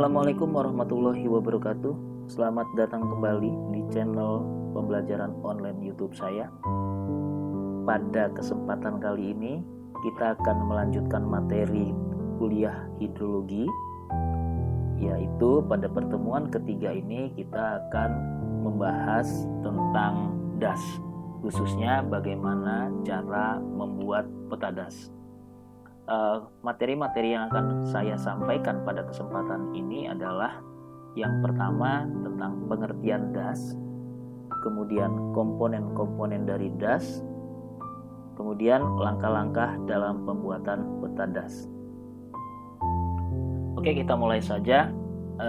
Assalamualaikum warahmatullahi wabarakatuh. Selamat datang kembali di channel pembelajaran online YouTube saya. Pada kesempatan kali ini kita akan melanjutkan materi kuliah hidrologi, yaitu pada pertemuan ketiga ini kita akan membahas tentang das, khususnya bagaimana cara membuat peta das. Materi-materi yang akan saya sampaikan pada kesempatan ini adalah yang pertama tentang pengertian das, kemudian komponen-komponen dari das, kemudian langkah-langkah dalam pembuatan peta das. Oke, kita mulai saja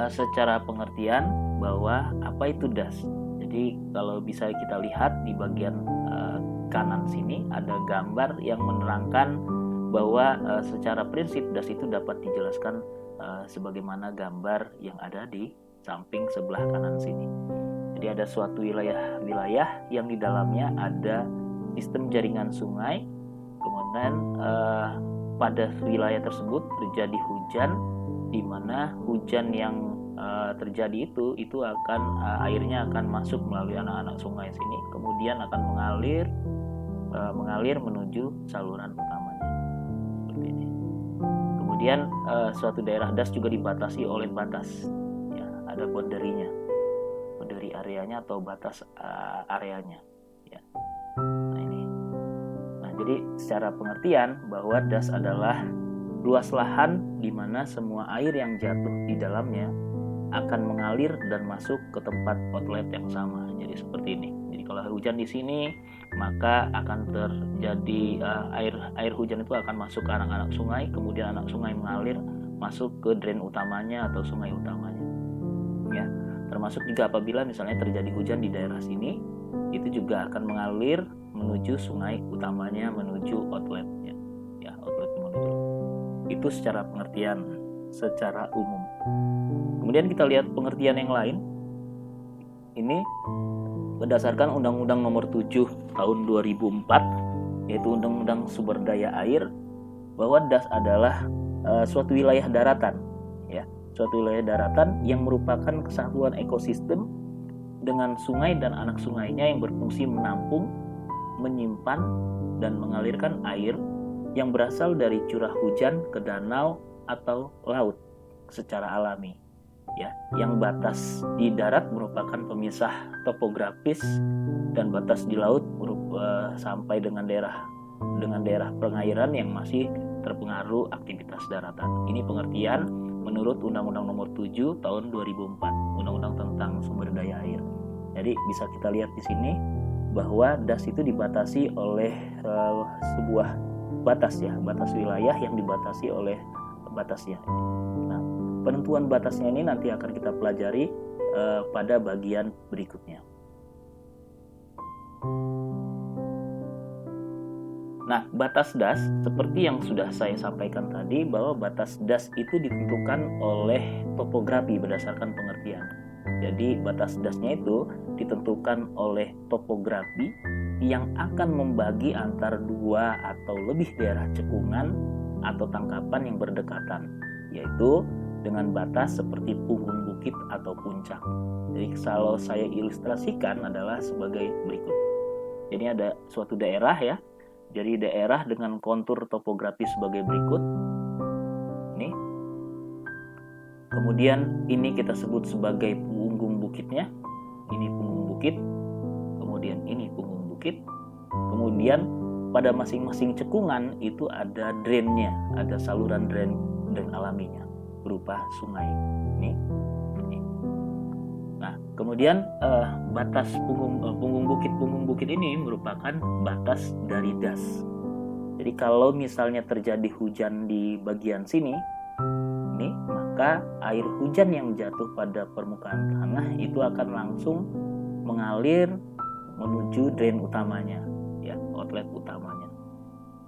secara pengertian bahwa apa itu das. Jadi kalau bisa kita lihat di bagian kanan sini ada gambar yang menerangkan bahwa secara prinsip das itu dapat dijelaskan sebagaimana gambar yang ada di samping sebelah kanan sini. Jadi ada suatu wilayah yang di dalamnya ada sistem jaringan sungai, kemudian pada wilayah tersebut terjadi hujan, di mana hujan yang terjadi itu akan airnya akan masuk melalui anak-anak sungai sini, kemudian akan mengalir menuju saluran utamanya. Kemudian suatu daerah das juga dibatasi oleh batas, ya, ada boundary-nya, boundary areanya atau batas areanya, ya. Nah, jadi secara pengertian bahwa das adalah luas lahan di mana semua air yang jatuh di dalamnya akan mengalir dan masuk ke tempat outlet yang sama. Jadi seperti ini. Jadi kalau hujan di sini, maka akan terjadi air hujan itu akan masuk ke anak-anak sungai, kemudian anak sungai mengalir masuk ke drain utamanya atau sungai utamanya. Ya, termasuk juga apabila misalnya terjadi hujan di daerah sini, itu juga akan mengalir menuju sungai utamanya, menuju outletnya. Ya, outlet menuju. Itu secara pengertian secara umum. Kemudian kita lihat pengertian yang lain. Ini berdasarkan Undang-Undang Nomor 7 Tahun 2004, yaitu Undang-Undang Sumber Daya Air, bahwa das adalah suatu wilayah daratan, ya, suatu wilayah daratan yang merupakan kesatuan ekosistem dengan sungai dan anak sungainya yang berfungsi menampung, menyimpan, dan mengalirkan air yang berasal dari curah hujan ke danau atau laut secara alami. Ya, yang batas di darat merupakan pemisah topografis dan batas di laut sampai dengan daerah pengairan yang masih terpengaruh aktivitas daratan. Ini pengertian menurut Undang-Undang Nomor 7 Tahun 2004, Undang-Undang tentang Sumber Daya Air. Jadi bisa kita lihat di sini bahwa das itu dibatasi oleh sebuah batas, ya, batas wilayah yang dibatasi oleh batasnya. Nah, penentuan batasnya ini nanti akan kita pelajari pada bagian berikutnya. Nah, batas das seperti yang sudah saya sampaikan tadi, bahwa batas das itu ditentukan oleh topografi berdasarkan pengertian. Jadi batas dasnya itu ditentukan oleh topografi yang akan membagi antar dua atau lebih daerah cekungan atau tangkapan yang berdekatan, yaitu dengan batas seperti punggung bukit atau puncak. Jadi kalau saya ilustrasikan adalah sebagai berikut. Jadi ada suatu daerah, ya. Jadi daerah dengan kontur topografi sebagai berikut. Ini. Kemudian ini kita sebut sebagai punggung bukitnya. Ini punggung bukit. Kemudian ini punggung bukit. Kemudian pada masing-masing cekungan itu ada drainnya, ada saluran drain alaminya berupa sungai. Ini. Nah, kemudian batas punggung bukit ini merupakan batas dari das. Jadi kalau misalnya terjadi hujan di bagian sini, ini, maka air hujan yang jatuh pada permukaan tanah itu akan langsung mengalir menuju drain utamanya, ya, outlet utamanya.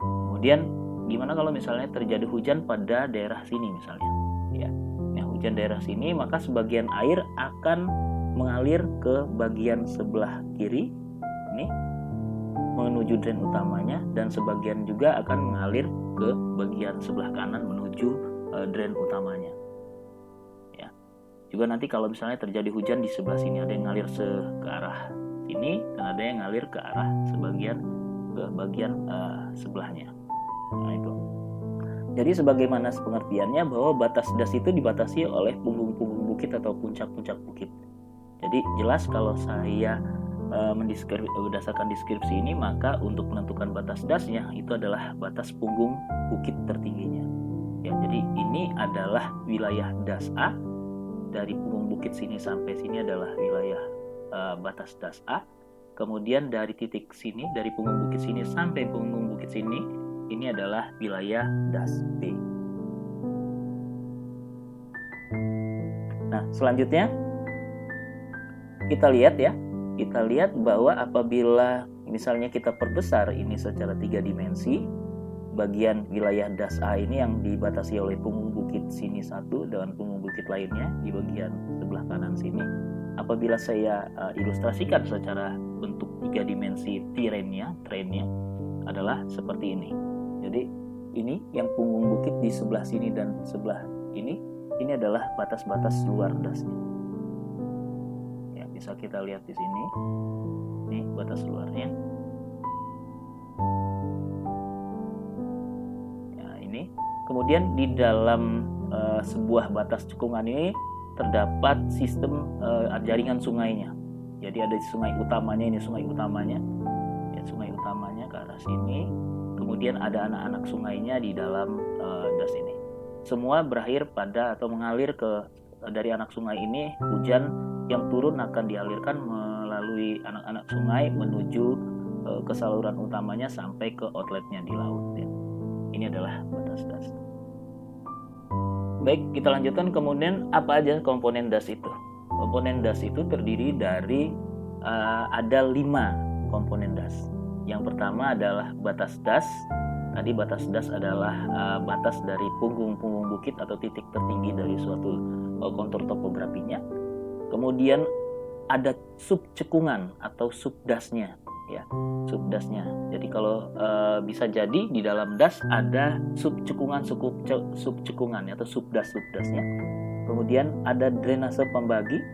Kemudian gimana kalau misalnya terjadi hujan pada daerah sini misalnya, ya. Nah, hujan daerah sini, maka sebagian air akan mengalir ke bagian sebelah kiri ini menuju drain utamanya, dan sebagian juga akan mengalir ke bagian sebelah kanan menuju drain utamanya. Ya. Juga nanti kalau misalnya terjadi hujan di sebelah sini, ada yang ngalir ke arah sini dan ada yang ngalir ke arah bagian sebelahnya. Nah itu. Jadi sebagaimana pengertiannya bahwa batas das itu dibatasi oleh punggung-punggung bukit atau puncak-puncak bukit. Jadi jelas kalau saya berdasarkan deskripsi ini, maka untuk menentukan batas dasnya itu adalah batas punggung bukit tertingginya. Ya, jadi ini adalah wilayah das A. Dari punggung bukit sini sampai sini adalah wilayah batas das A. Kemudian dari titik sini, dari punggung bukit sini sampai punggung bukit sini, ini adalah wilayah das B. Nah, selanjutnya kita lihat bahwa apabila misalnya kita perbesar ini secara 3 dimensi, bagian wilayah das A ini yang dibatasi oleh punggung bukit sini satu dengan punggung bukit lainnya di bagian sebelah kanan sini. Apabila saya ilustrasikan secara bentuk 3 dimensi trennya adalah seperti ini. Jadi ini yang punggung bukit di sebelah sini dan sebelah ini adalah batas-batas luar dasnya. Ya, bisa kita lihat di sini. Ini batas luarnya. Kemudian di dalam sebuah batas cekungan ini terdapat sistem jaringan sungainya. Jadi ada sungai utamanya, ya, sungai utamanya ke arah sini. Kemudian ada anak-anak sungainya di dalam das ini. Semua berakhir pada atau mengalir dari anak sungai ini. Hujan yang turun akan dialirkan melalui anak-anak sungai menuju ke saluran utamanya sampai ke outletnya di laut. Ya. Ini adalah batas das. Baik, kita lanjutkan. Kemudian apa aja komponen das itu? Komponen das itu terdiri dari ada 5 komponen das. Yang pertama adalah batas das. Tadi batas das adalah batas dari punggung-punggung bukit atau titik tertinggi dari suatu kontur topografinya. Kemudian ada subcekungan atau subdasnya. Ya, subdasnya. Jadi kalau bisa jadi di dalam das ada subcekungan atau subdasnya. Kemudian ada drainase pembagi,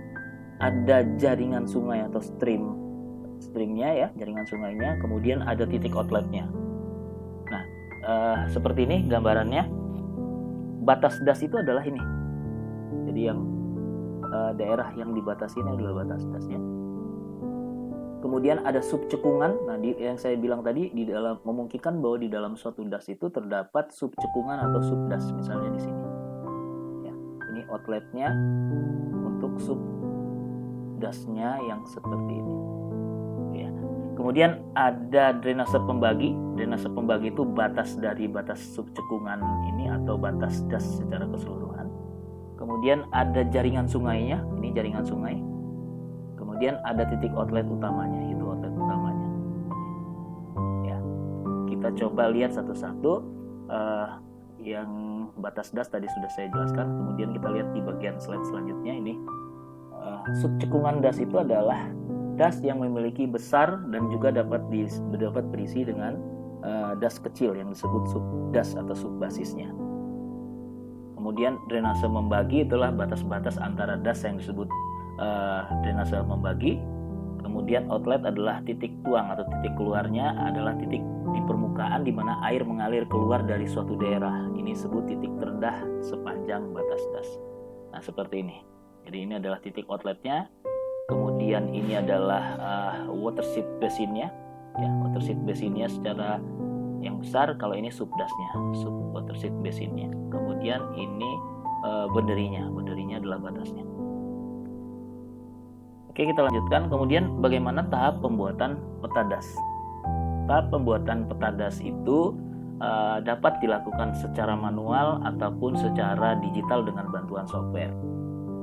ada jaringan sungai atau streamnya ya, jaringan sungainya. Kemudian ada titik outletnya. Nah, seperti ini gambarannya. Batas das itu adalah ini. Jadi yang daerah yang dibatasi ini adalah batas dasnya. Kemudian ada subcekungan. Nah, yang saya bilang tadi di dalam memungkinkan bahwa di dalam suatu das itu terdapat subcekungan atau subdas, misalnya di sini. Ya, ini outletnya untuk subdasnya yang seperti ini. Ya. Kemudian ada drainase pembagi. Drainase pembagi itu batas dari batas subcekungan ini atau batas das secara keseluruhan. Kemudian ada jaringan sungainya. Ini jaringan sungai. Kemudian ada titik outlet utamanya, itu outlet utamanya. Ya, kita coba lihat satu-satu. Yang batas das tadi sudah saya jelaskan. Kemudian kita lihat di bagian slide selanjutnya ini. Subcekungan das itu adalah das yang memiliki besar dan juga dapat berisi dengan das kecil yang disebut subdas atau subbasisnya. Kemudian drainase membagi itulah batas-batas antara das yang disebut drainase membagi. Kemudian outlet adalah titik tuang atau titik keluarnya adalah titik di permukaan di mana air mengalir keluar dari suatu daerah. Ini disebut titik terendah sepanjang batas das. Nah, seperti ini. Jadi ini adalah titik outletnya. Kemudian ini adalah watershed basinnya. Ya, watershed basinnya secara yang besar. Kalau ini subdasnya, sub watershed basinnya. Kemudian ini benderinya adalah batasnya. Oke, kita lanjutkan. Kemudian bagaimana tahap pembuatan peta das? Tahap pembuatan peta das itu dapat dilakukan secara manual ataupun secara digital dengan bantuan software.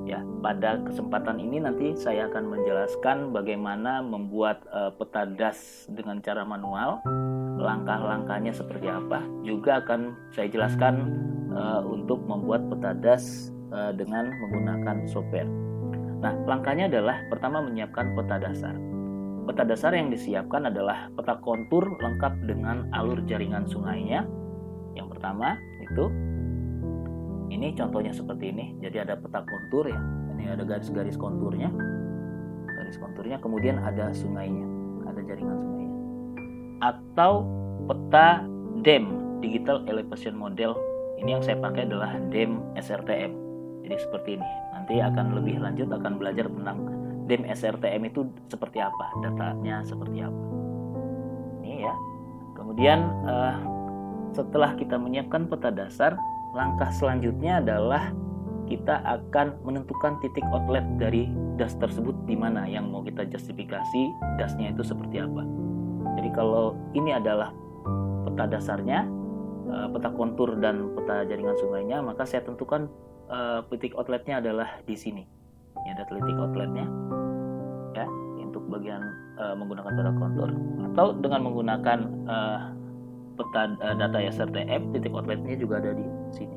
Ya, pada kesempatan ini nanti saya akan menjelaskan bagaimana membuat peta das dengan cara manual, langkah-langkahnya seperti apa. Juga akan saya jelaskan untuk membuat peta das dengan menggunakan software. Nah, langkahnya adalah pertama menyiapkan peta dasar. Peta dasar yang disiapkan adalah peta kontur lengkap dengan alur jaringan sungainya. Yang pertama itu, ini contohnya seperti ini. Jadi ada peta kontur ya. Ini ada garis-garis konturnya, kemudian ada sungainya, ada jaringan sungainya. Atau peta DEM, Digital Elevation Model. Ini yang saya pakai adalah DEM SRTM. Jadi seperti ini. Nanti akan lebih lanjut akan belajar tentang DEM SRTM itu seperti apa, datanya seperti apa. Ini ya. Kemudian setelah kita menyiapkan peta dasar, langkah selanjutnya adalah kita akan menentukan titik outlet dari das tersebut di mana yang mau kita justifikasi dasnya itu seperti apa. Jadi kalau ini adalah peta dasarnya, peta kontur dan peta jaringan sungainya, maka saya tentukan titik outletnya adalah di sini. Ini ada titik outletnya, ya, untuk bagian menggunakan peta kontur atau dengan menggunakan peta data SRTM, titik outletnya juga ada di sini.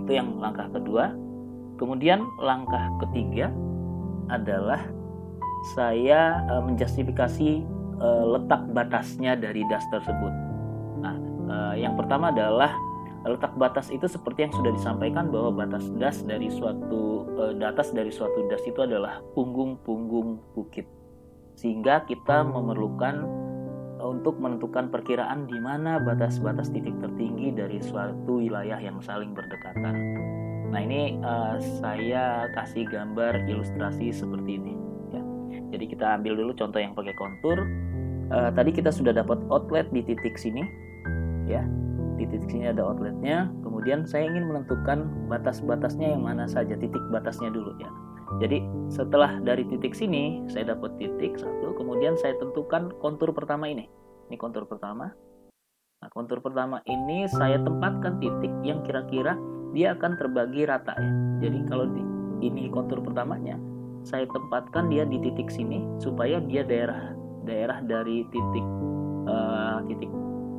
Itu yang langkah kedua. Kemudian langkah ketiga adalah saya menjustifikasi letak batasnya dari das tersebut. Nah, yang pertama adalah letak batas itu seperti yang sudah disampaikan bahwa batas das dari suatu atas dari suatu das itu adalah punggung-punggung bukit. Sehingga kita memerlukan untuk menentukan perkiraan di mana batas-batas titik tertinggi dari suatu wilayah yang saling berdekatan. Nah, ini saya kasih gambar ilustrasi seperti ini. Ya. Jadi kita ambil dulu contoh yang pakai kontur. Tadi kita sudah dapat outlet di titik sini, ya. Di titik sini ada outletnya. Kemudian saya ingin menentukan batas-batasnya yang mana saja, titik batasnya dulu ya. Jadi setelah dari titik sini saya dapat titik satu, kemudian saya tentukan kontur pertama ini. Ini kontur pertama. Nah, kontur pertama ini saya tempatkan titik yang kira-kira dia akan terbagi rata ya. Jadi kalau ini kontur pertamanya, saya tempatkan dia di titik sini supaya dia daerah dari titik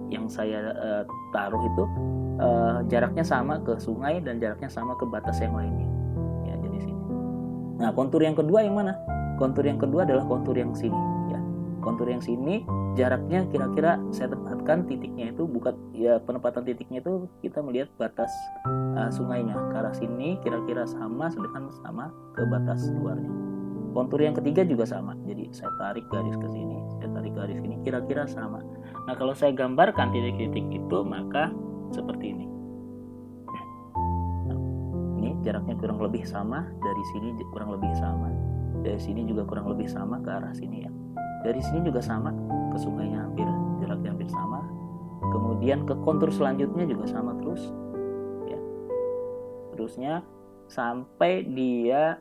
yang saya taruh itu jaraknya sama ke sungai dan jaraknya sama ke batas yang lainnya. Ya, jadi sini. Nah, kontur yang kedua yang mana? Kontur yang kedua adalah kontur yang sini ya. Kontur yang sini jaraknya kira-kira saya tempatkan titiknya itu bukan ya, penempatan titiknya itu kita melihat batas sungainya ke arah sini kira-kira sama ke batas luarnya. Kontur yang ketiga juga sama. Jadi saya tarik garis ke sini, saya tarik garis ini kira-kira sama. Nah, kalau saya gambarkan titik-titik itu maka seperti ini. Ini jaraknya kurang lebih sama, dari sini kurang lebih sama, dari sini juga kurang lebih sama ke arah sini ya. Dari sini juga sama, ke sungainya jaraknya hampir sama. Kemudian ke kontur selanjutnya juga sama terus ya. Terusnya sampai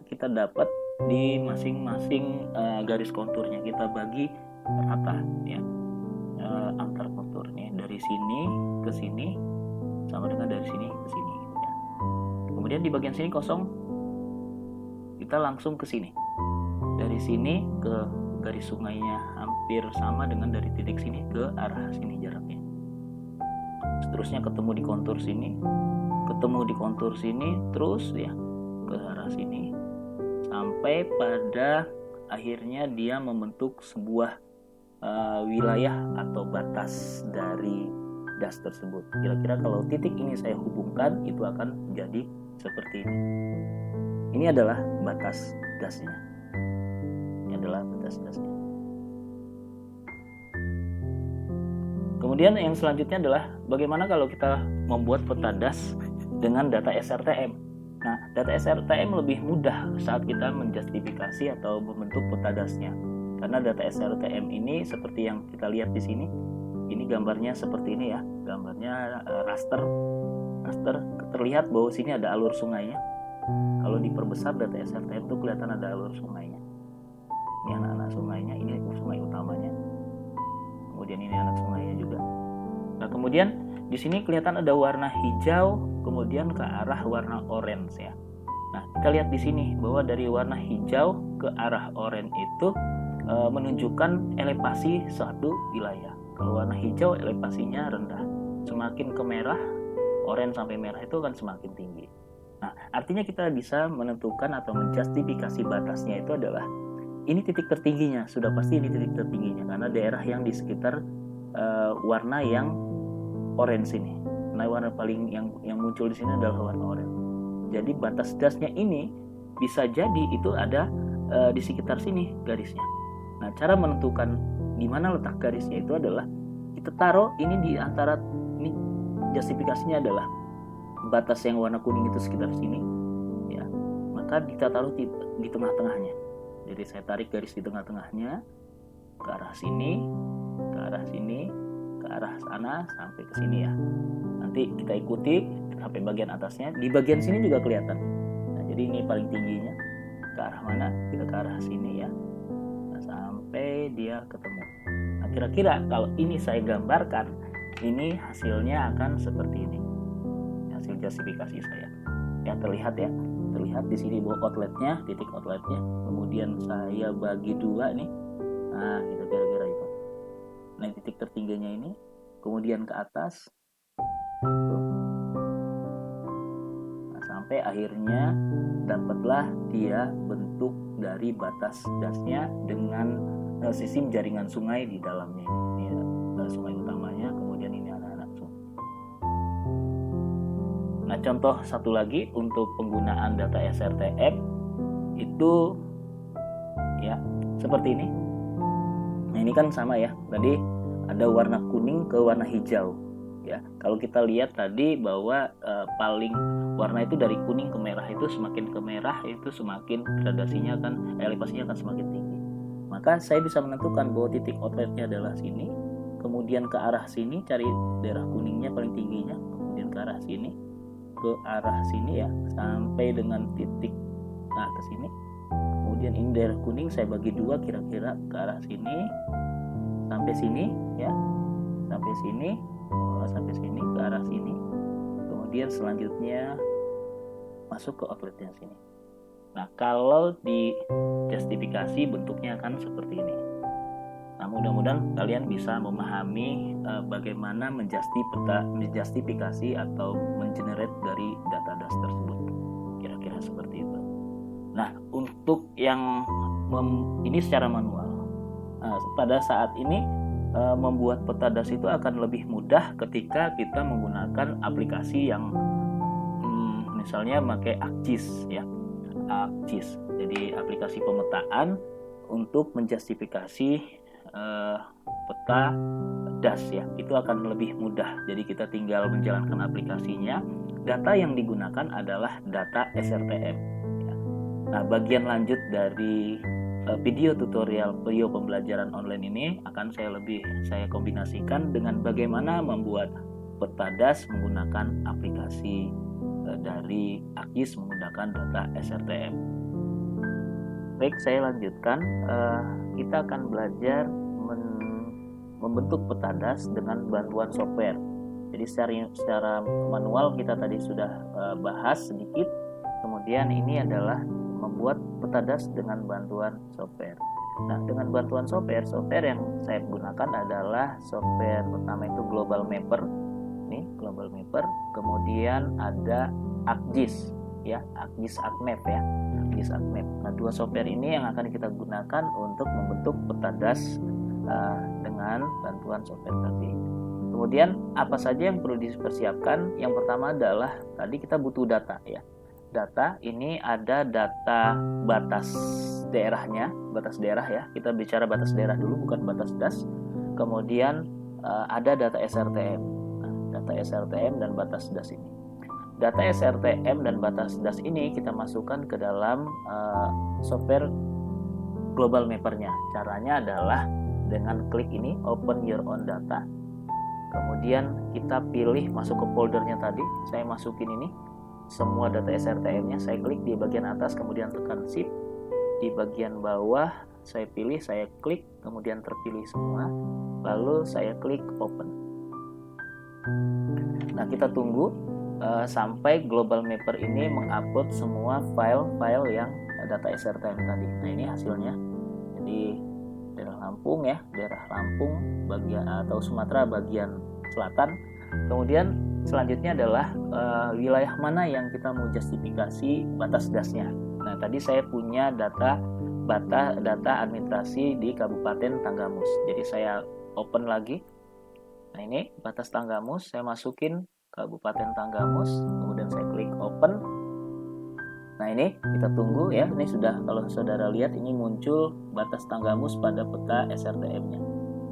kita dapat di masing-masing garis konturnya kita bagi rata ya, antar konturnya dari sini ke sini sama dengan dari sini ke sini ya. Kemudian di bagian sini kosong, kita langsung ke sini. Dari sini ke garis sungainya hampir sama dengan dari titik sini ke arah sini jaraknya. Seterusnya ketemu di kontur sini, terus ya ke arah sini sampai pada akhirnya dia membentuk sebuah wilayah atau batas dari das tersebut. Kira-kira kalau titik ini saya hubungkan itu akan menjadi seperti ini. Ini adalah batas dasnya. Kemudian yang selanjutnya adalah bagaimana kalau kita membuat peta das dengan data SRTM. Nah, data SRTM lebih mudah saat kita menjustifikasi atau membentuk peta dasnya. Karena data SRTM ini seperti yang kita lihat di sini. Ini gambarnya seperti ini ya. Gambarnya raster. Terlihat bahwa sini ada alur sungainya. Kalau diperbesar data SRTM itu kelihatan ada alur sungainya. Ini anak-anak sungainya, ini sungai utamanya. Kemudian ini anak sungainya juga. Nah, kemudian di sini kelihatan ada warna hijau, kemudian ke arah warna orange ya. Nah, kita lihat di sini bahwa dari warna hijau ke arah orange itu menunjukkan elevasi suatu wilayah. Kalau warna hijau elevasinya rendah. Semakin ke merah, orange sampai merah itu akan semakin tinggi. Nah, artinya kita bisa menentukan atau menjustifikasi batasnya itu adalah ini titik tertingginya, sudah pasti ini titik tertingginya karena daerah yang di sekitar warna yang orange ini. Nah, warna paling yang muncul di sini adalah warna orange. Jadi batas dasnya ini bisa jadi itu ada di sekitar sini garisnya. Nah, cara menentukan di mana letak garisnya itu adalah kita taruh ini di antara ini, justifikasinya adalah batas yang warna kuning itu sekitar sini, ya. Maka kita taruh di tengah-tengahnya. Jadi saya tarik garis di tengah-tengahnya ke arah sini, ke arah sini, ke arah sana sampai ke sini ya. Nanti kita ikuti sampai bagian atasnya. Di bagian sini juga kelihatan. Nah, jadi ini paling tingginya ke arah mana? Kita ke arah sini ya. Nah, sampai dia ketemu. Nah, kira-kira kalau ini saya gambarkan, ini hasilnya akan seperti ini. Hasil justifikasi saya. Ya, terlihat ya. Terlihat di sini bahwa outletnya, titik outletnya. Kemudian saya bagi dua nih. Nah, itu kira-kira itu. Nah, titik tertingginya ini, kemudian ke atas. Nah, sampai akhirnya dapatlah dia bentuk dari batas dasnya dengan sistem jaringan sungai di dalamnya. Ini sungai utamanya, kemudian ini anak-anak sungai. Nah, contoh satu lagi untuk penggunaan data SRTM itu ya seperti ini. Nah, ini kan sama ya. Tadi ada warna kuning ke warna hijau. Ya, kalau kita lihat tadi bahwa paling warna itu dari kuning ke merah itu semakin ke merah itu semakin gradasinya akan elevasinya akan semakin tinggi. Maka saya bisa menentukan bahwa titik outletnya adalah sini, kemudian ke arah sini cari daerah kuningnya paling tingginya, kemudian ke arah sini ya sampai dengan titik ke sini. Kemudian ini daerah kuning saya bagi dua kira-kira ke arah sini sampai sini ya, sampai sini ke arah sini. Kemudian selanjutnya masuk ke outletnya sini. Nah, kalau di justifikasi bentuknya akan seperti ini. Nah, mudah-mudahan kalian bisa memahami bagaimana menjustifikasi atau mengenerate dari data das tersebut. Kira-kira seperti itu. Nah, untuk yang ini secara manual. Pada saat ini membuat peta das itu akan lebih mudah ketika kita menggunakan aplikasi yang misalnya pakai ArcGIS ya. ArcGIS. Jadi aplikasi pemetaan untuk menjustifikasi peta das ya. Itu akan lebih mudah. Jadi kita tinggal menjalankan aplikasinya. Data yang digunakan adalah data SRTM ya. Nah, bagian lanjut dari video tutorial video pembelajaran online ini akan saya kombinasikan dengan bagaimana membuat peta das menggunakan aplikasi dari ArcGIS menggunakan data SRTM. Baik, saya lanjutkan. Kita akan belajar membentuk peta das dengan bantuan software. Jadi secara manual kita tadi sudah bahas sedikit. Kemudian ini adalah membuat peta das dengan bantuan software. Nah, dengan bantuan software yang saya gunakan adalah software pertama itu Global Mapper. Nih, Global Mapper. Kemudian ada ArcGIS ya, ArcGIS ArcMap ya. ArcGIS ArcMap. Nah, dua software ini yang akan kita gunakan untuk membentuk peta das dengan bantuan software tadi. Kemudian apa saja yang perlu dipersiapkan? Yang pertama adalah tadi kita butuh data ya. Data ini ada data batas daerahnya, batas daerah ya. Kita bicara batas daerah dulu, bukan batas das. Kemudian ada data SRTM. Nah, data SRTM dan batas das ini. Data SRTM dan batas das ini kita masukkan ke dalam software Global Mapper-nya. Caranya adalah dengan klik ini, Open Your Own Data. Kemudian kita pilih masuk ke foldernya tadi. Saya masukin ini. Semua data SRTM-nya saya klik di bagian atas, kemudian tekan shift. Di bagian bawah saya pilih, saya klik, kemudian terpilih semua, lalu saya klik open. Nah, kita tunggu sampai Global Mapper ini mengupload semua file-file yang data SRTM tadi. Nah, ini hasilnya. Jadi daerah Lampung ya, daerah Lampung bagian atau Sumatera bagian selatan. Kemudian selanjutnya adalah wilayah mana yang kita mau justifikasi batas dasnya. Nah, tadi saya punya data administrasi di Kabupaten Tanggamus. Jadi saya open lagi. Nah, ini batas Tanggamus, saya masukin Kabupaten Tanggamus, kemudian saya klik open. Nah ini kita tunggu ya, ini sudah, kalau saudara lihat ini muncul batas Tanggamus pada peta SRTM-nya.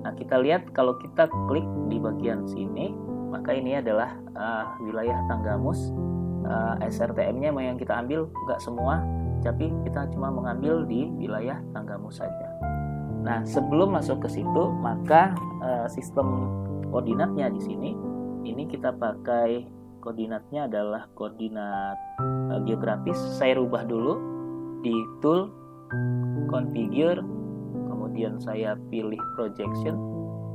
Nah kita lihat kalau kita klik di bagian sini, maka ini adalah wilayah Tanggamus. SRTM-nya yang kita ambil nggak semua, tapi kita cuma mengambil di wilayah Tanggamus saja. Nah sebelum masuk ke situ, maka sistem koordinatnya di sini, ini kita pakai koordinatnya adalah koordinat geografis. Saya rubah dulu di tool, configure, kemudian saya pilih projection.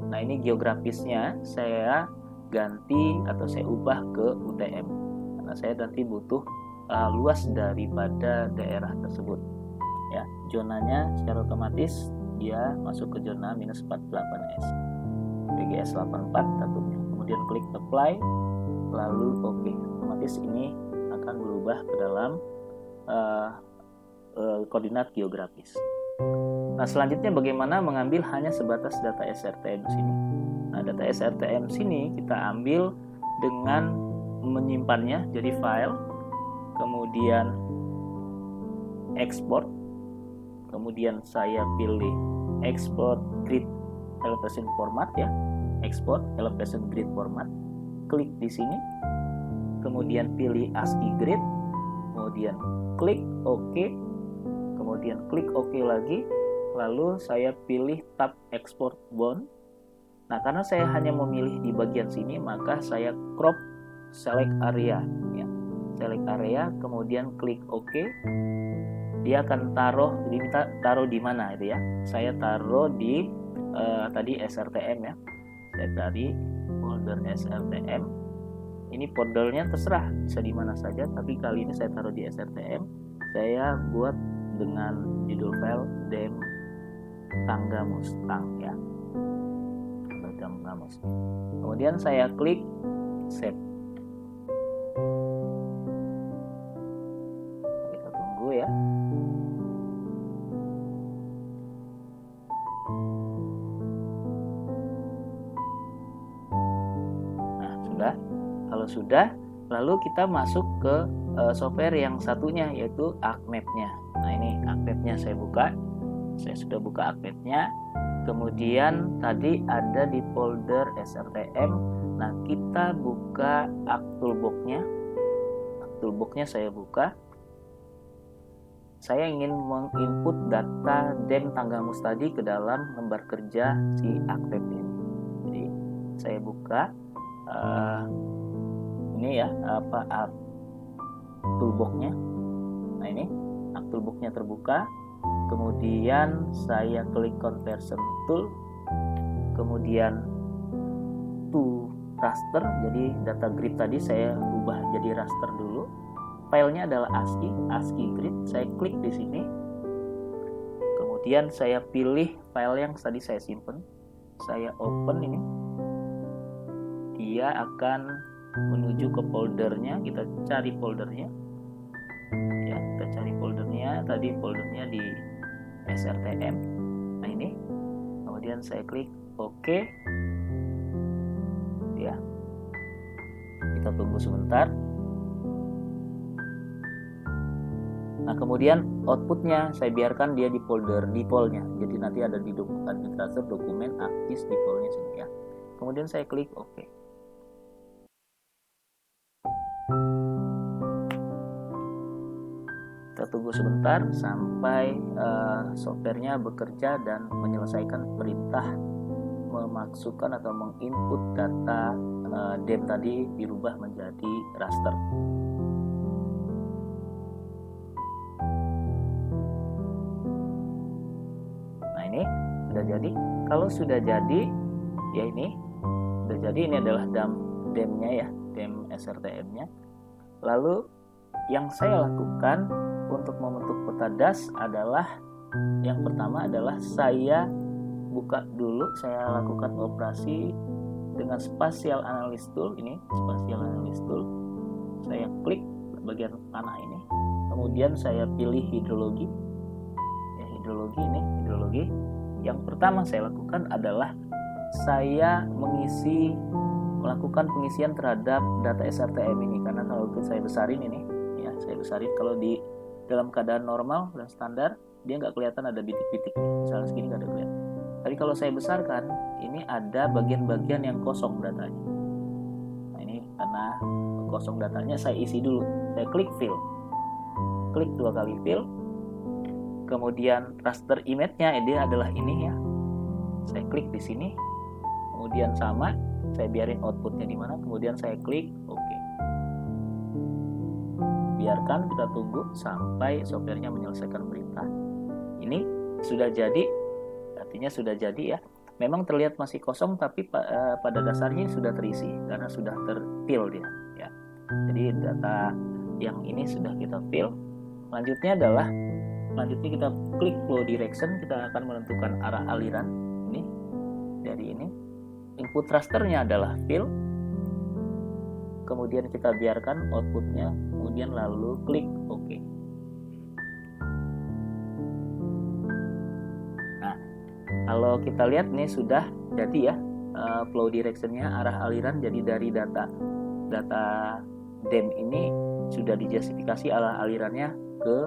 Nah ini geografisnya saya ganti atau saya ubah ke UTM, karena saya nanti butuh luas daripada daerah tersebut ya. Zonanya secara otomatis dia masuk ke zona minus 48S, PGS 84 tentunya. Kemudian klik apply, lalu oke, otomatis ini akan berubah ke dalam koordinat geografis. Nah selanjutnya bagaimana mengambil hanya sebatas data SRTM sini. Nah data SRTM sini kita ambil dengan menyimpannya jadi file, kemudian export, kemudian saya pilih export grid elevation format ya, export elevation grid format. Klik di sini, kemudian pilih ASCII grid, kemudian klik OK, kemudian klik OK lagi, lalu saya pilih tab export bound. Nah karena saya hanya memilih di bagian sini, maka saya crop select area ya, select area, kemudian klik OK. Dia akan diminta taruh di mana itu ya. Saya taruh di tadi SRTM ya, saya cari folder SRTM. Ini foldernya terserah bisa di mana saja, tapi kali ini saya taruh di SRTM. Saya buat dengan judul file dem Tanggamus ya, Tanggamus. Kemudian saya klik save. Kita tunggu ya. Kalau sudah, lalu kita masuk ke software yang satunya, yaitu ArcMap-nya. Nah ini ArcMap-nya saya buka, saya sudah buka ArcMap-nya. Kemudian tadi ada di folder SRTM. Nah kita buka ArcToolbox-nya. ArcToolbox-nya saya buka. Saya ingin menginput data DEM Tanggamus tadi ke dalam lembar kerja si ArcMap ini. Jadi saya buka. Ini ya toolbox-nya. Nah ini toolbox-nya terbuka. Kemudian saya klik conversion tool, kemudian to raster. Jadi data grid tadi saya ubah jadi raster dulu. Filenya adalah ASCII grid. Saya klik di sini. Kemudian saya pilih file yang tadi saya simpan. Saya open ini. Dia akan menuju ke foldernya, kita cari foldernya ya, kita cari foldernya. Tadi foldernya di SRTM. Nah ini, kemudian saya klik OK ya, kita tunggu sebentar. Nah kemudian outputnya saya biarkan dia di folder defaultnya, jadi nanti ada di administrator dokumen artis defaultnya sini ya. Kemudian saya klik OK. Kita tunggu sebentar sampai softwarenya bekerja dan menyelesaikan perintah memasukkan atau menginput data DEM tadi dirubah menjadi raster. Nah ini sudah jadi. Kalau sudah jadi ya ini sudah jadi. Ini adalah DEM-nya ya, DEM SRTM-nya. Lalu yang saya lakukan untuk membentuk peta DAS adalah, yang pertama adalah saya buka dulu, saya lakukan operasi dengan Spatial Analysis Tool. Ini Spatial Analysis Tool, saya klik bagian panah ini, kemudian saya pilih hidrologi ya, hidrologi. Ini hidrologi. Yang pertama saya lakukan adalah saya melakukan pengisian terhadap data SRTM ini, karena kalau saya besarin ini ya, saya besarin, kalau di dalam keadaan normal dan standar, dia nggak kelihatan ada bitik-bitik. Misalnya segini nggak ada kelihatan. Tapi kalau saya besarkan, ini ada bagian-bagian yang kosong datanya. Nah ini karena kosong datanya, saya isi dulu. Saya klik fill. Klik 2 kali fill. Kemudian raster image-nya dia adalah ini ya. Saya klik di sini. Kemudian sama, saya biarin outputnya di mana. Kemudian saya klik OK. Biarkan, kita tunggu sampai softwarenya menyelesaikan perintah. Ini sudah jadi, artinya sudah jadi ya. Memang terlihat masih kosong, tapi pada dasarnya sudah terisi karena sudah terfill dia ya. Jadi data yang ini sudah kita fill. Selanjutnya kita klik flow direction, kita akan menentukan arah aliran ini dari ini. Input rasternya adalah fill. Kemudian kita biarkan outputnya, kemudian lalu klik OK. Nah, kalau kita lihat nih sudah jadi ya, flow directionnya, arah aliran. Jadi dari data DEM ini sudah dijustifikasi arah alirannya ke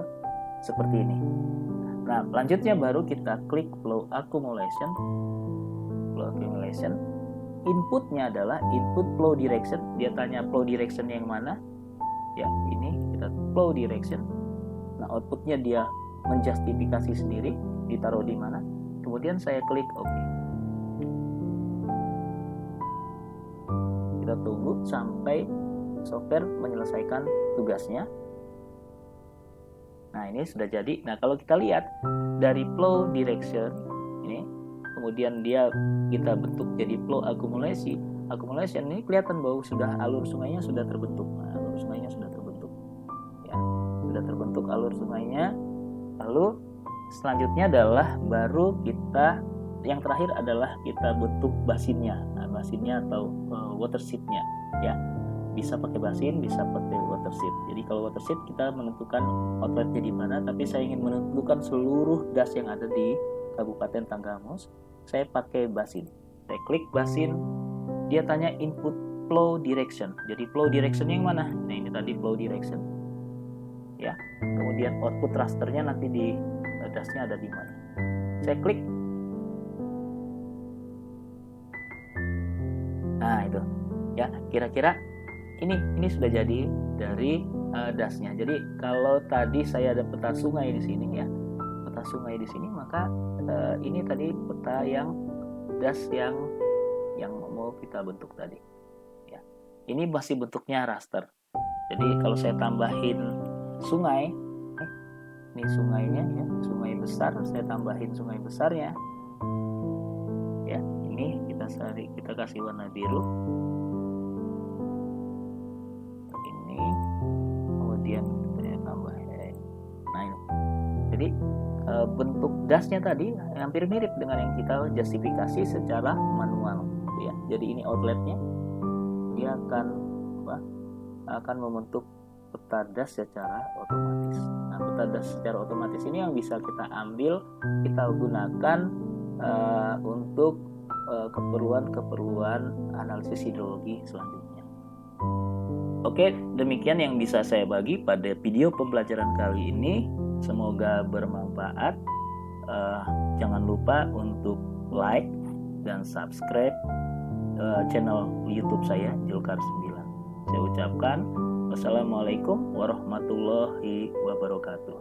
seperti ini. Nah, selanjutnya baru kita klik flow accumulation. Inputnya adalah input flow direction. Dia tanya flow direction yang mana ya, ini kita flow direction. Nah, outputnya dia menjustifikasi sendiri ditaruh di mana. Kemudian saya klik OK. Kita tunggu sampai software menyelesaikan tugasnya. Nah, ini sudah jadi. Nah, kalau kita lihat dari flow direction ini, kemudian kita bentuk jadi flow accumulation, ini kelihatan bahwa sudah alur sungainya sudah terbentuk. Nah, alur sungainya sudah terbentuk ya, sudah terbentuk alur sungainya. Lalu selanjutnya adalah baru yang terakhir adalah kita bentuk basinnya. Nah, basinnya atau watershed-nya ya, bisa pakai basin, bisa pakai watershed. Jadi kalau watershed kita menentukan outletnya di mana, tapi saya ingin menentukan seluruh das yang ada di Kabupaten Tanggamus. Saya pakai basin. Saya klik basin, dia tanya input flow direction. Jadi flow direction yang mana? Nah, ini tadi flow direction. Ya. Kemudian output rasternya nanti di dasnya ada di mana. Saya klik. Nah, itu. Ya, kira-kira ini sudah jadi dari dasnya. Jadi kalau tadi saya ada peta sungai di sini ya. Peta sungai di sini, maka ini tadi peta yang das yang mau kita bentuk tadi ya. Ini masih bentuknya raster. Jadi kalau saya tambahin sungai, ini sungainya ya, sungai besar, saya tambahin sungai besarnya ya. Ini kita kasih warna biru ini, kemudian saya tambahin. Nah, ini jadi bentuk dasnya tadi hampir mirip dengan yang kita justifikasi secara manual ya. Jadi ini outletnya, dia akan membentuk peta das secara otomatis. Nah, peta das secara otomatis ini yang bisa kita ambil, kita gunakan untuk keperluan analisis hidrologi selanjutnya. Oke, demikian yang bisa saya bagi pada video pembelajaran kali ini. Semoga bermanfaat. Jangan lupa untuk like dan subscribe channel YouTube saya, Julkar 9. Saya ucapkan wassalamualaikum warahmatullahi wabarakatuh.